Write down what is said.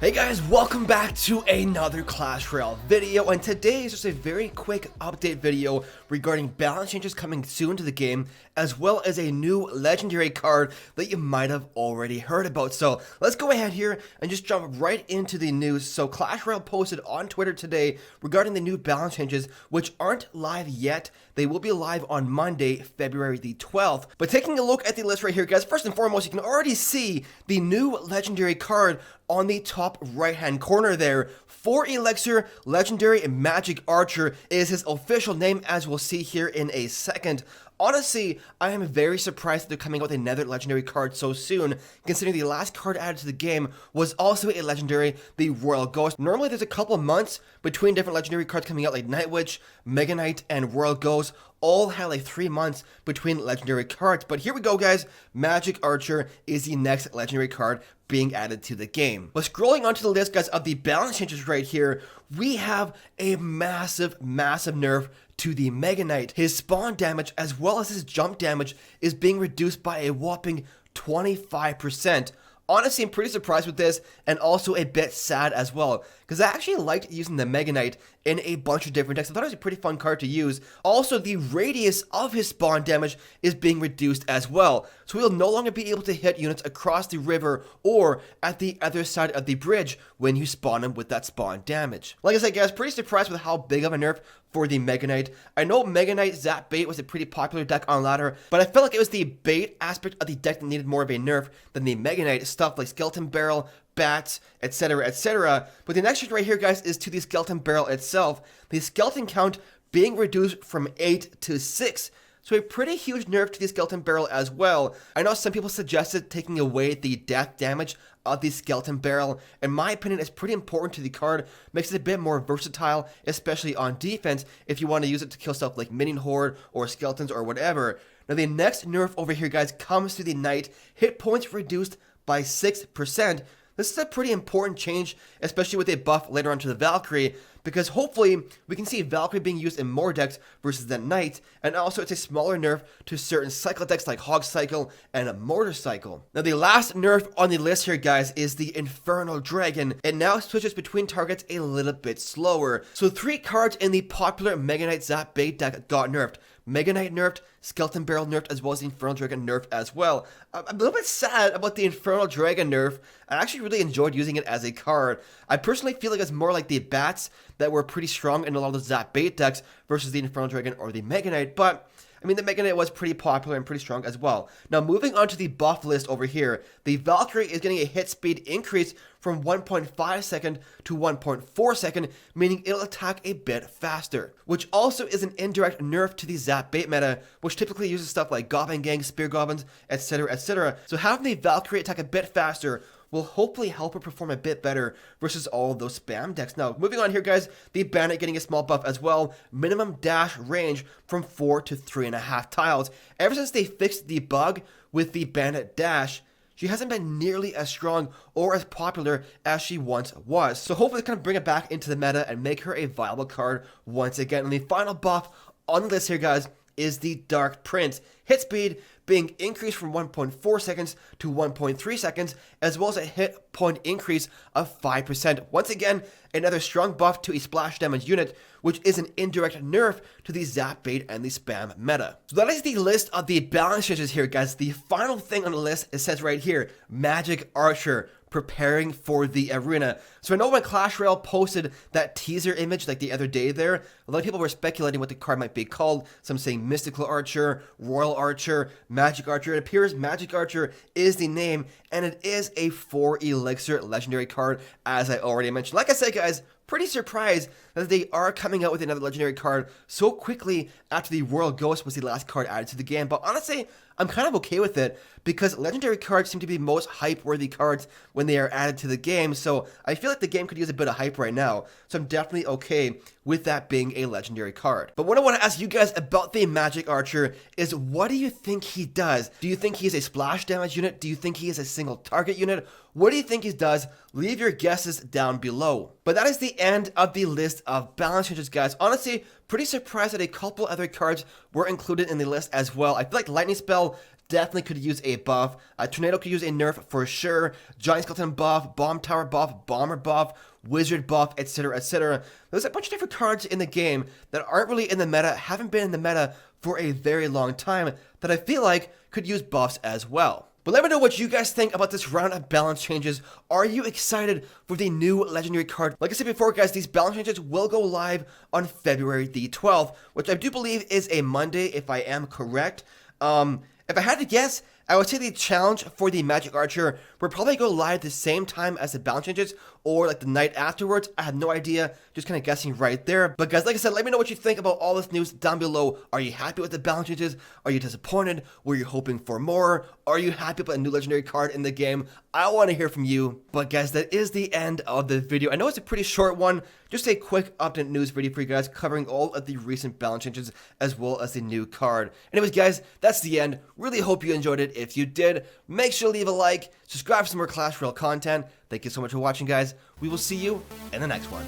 Hey guys, welcome back to another Clash Royale video, and today is just a very quick update video regarding balance changes coming soon to the game, as well as a new legendary card that you might have already heard about. So let's go ahead here and just jump right into the news. So Clash Royale posted on Twitter today regarding the new balance changes, which aren't live yet. They will be live on Monday, February the 12th. But taking a look at the list right here, guys, first and foremost, you can already see the new legendary card on the top right hand corner there. For Elixir, Legendary Magic Archer is his official name, as we'll see here in a second. Honestly, I am very surprised that they're coming out with another legendary card so soon, considering the last card added to the game was also a legendary, the Royal Ghost. Normally there's a couple of months between different legendary cards coming out, like Night Witch, Mega Knight, and Royal Ghost all had like 3 months between legendary cards. But here we go, guys. Magic Archer is the next legendary card being added to the game. But scrolling onto the list, guys, of the balance changes right here, we have a massive nerf to the Mega Knight. His spawn damage as well as his jump damage is being reduced by a whopping 25%. Honestly, I'm pretty surprised with this, and also a bit sad as well, because I actually liked using the Mega Knight in a bunch of different decks. I thought it was a pretty fun card to use. Also, the radius of his spawn damage is being reduced as well, so he'll no longer be able to hit units across the river or at the other side of the bridge when you spawn him with that spawn damage. Like I said, guys, pretty surprised with how big of a nerf for the Mega Knight. I know Mega Knight Zap Bait was a pretty popular deck on ladder, but I felt like it was the bait aspect of the deck that needed more of a nerf than the Mega Knight. Stuff like Skeleton Barrel, bats, etc, etc. But the next change right here, guys, is to the Skeleton Barrel itself. The skeleton count being reduced from 8 to 6. So a pretty huge nerf to the Skeleton Barrel as well. I know some people suggested taking away the death damage of the Skeleton Barrel. In my opinion, it's pretty important to the card. Makes it a bit more versatile, especially on defense, if you want to use it to kill stuff like Minion Horde or Skeletons or whatever. Now the next nerf over here, guys, comes to the Knight. Hit points reduced by 6%. This is a pretty important change, especially with a buff later on to the Valkyrie, because hopefully we can see Valkyrie being used in more decks versus the Knight, and also it's a smaller nerf to certain cycle decks like Hog Cycle and Mortar Cycle. Now the last nerf on the list here, guys, is the Infernal Dragon. It now switches between targets a little bit slower. So 3 cards in the popular Mega Knight Zap Bait deck got nerfed. Mega Knight nerfed, Skeleton Barrel nerfed, as well as the Infernal Dragon nerfed as well. I'm a little bit sad about the Infernal Dragon nerf. I actually really enjoyed using it as a card. I personally feel like it's more like the bats that were pretty strong in a lot of the Zap Bait decks versus the Infernal Dragon or the Mega Knight, but I mean, the Mega Knight was pretty popular and pretty strong as well. Now, moving on to the buff list over here, the Valkyrie is getting a hit speed increase from 1.5 second to 1.4 second, meaning it'll attack a bit faster, which also is an indirect nerf to the Zap Bait meta, which typically uses stuff like Goblin Gang, Spear Goblins, etc, etc. So having the Valkyrie attack a bit faster will hopefully help her perform a bit better versus all of those spam decks. Now, moving on here, guys, the Bandit getting a small buff as well. Minimum dash range from 4 to 3.5 tiles. Ever since they fixed the bug with the Bandit dash, she hasn't been nearly as strong or as popular as she once was. So hopefully it's going to bring it back into the meta and make her a viable card once again. And the final buff on the list here, guys, is the Dark Prince. Hit speed being increased from 1.4 seconds to 1.3 seconds, as well as a hit point increase of 5%. Once again, another strong buff to a splash damage unit, which is an indirect nerf to the Zap Bait and the spam meta. So that is the list of the balance changes here, guys. The final thing on the list, it says right here, Magic Archer preparing for the arena. So I know when Clash Royale posted that teaser image like the other day there, a lot of people were speculating what the card might be called. Some saying Mystical Archer, Royal Archer, Magic Archer. It appears Magic Archer is the name, and it is a 4 Elixir legendary card, as I already mentioned. Like I said, guys, pretty surprised that they are coming out with another legendary card so quickly after the Royal Ghost was the last card added to the game. But honestly, I'm kind of okay with it, because legendary cards seem to be most hype-worthy cards when they are added to the game, so I feel like the game could use a bit of hype right now, so I'm definitely okay with that being a legendary card. But what I want to ask you guys about the Magic Archer is, what do you think he does? Do you think he's a splash damage unit? Do you think he is a single target unit? What do you think he does? Leave your guesses down below. But that is the end of the list of balance changes, guys. Honestly, pretty surprised that a couple other cards were included in the list as well. I feel like Lightning Spell definitely could use a buff. Tornado could use a nerf for sure. Giant Skeleton buff, Bomb Tower buff, Bomber buff, Wizard buff, etc., etc. There's a bunch of different cards in the game that aren't really in the meta, haven't been in the meta for a very long time, that I feel like could use buffs as well. But let me know what you guys think about this round of balance changes. Are you excited for the new legendary card? Like I said before, guys, these balance changes will go live on February the 12th, which I do believe is a Monday, if I am correct. If I had to guess, I would say the challenge for the Magic Archer would probably go live the same time as the balance changes, or like the night afterwards. I have no idea, just kind of guessing right there. But guys, like I said, let me know what you think about all this news down below. Are you happy with the balance changes? Are you disappointed? Were you hoping for more? Are you happy about a new legendary card in the game? I want to hear from you. But guys, that is the end of the video. I know it's a pretty short one, just a quick update news video for you guys covering all of the recent balance changes as well as the new card. Anyways, guys, that's the end. Really hope you enjoyed it. If you did, make sure to leave a like, subscribe for some more Clash Royale content. Thank you so much for watching, guys. We will see you in the next one.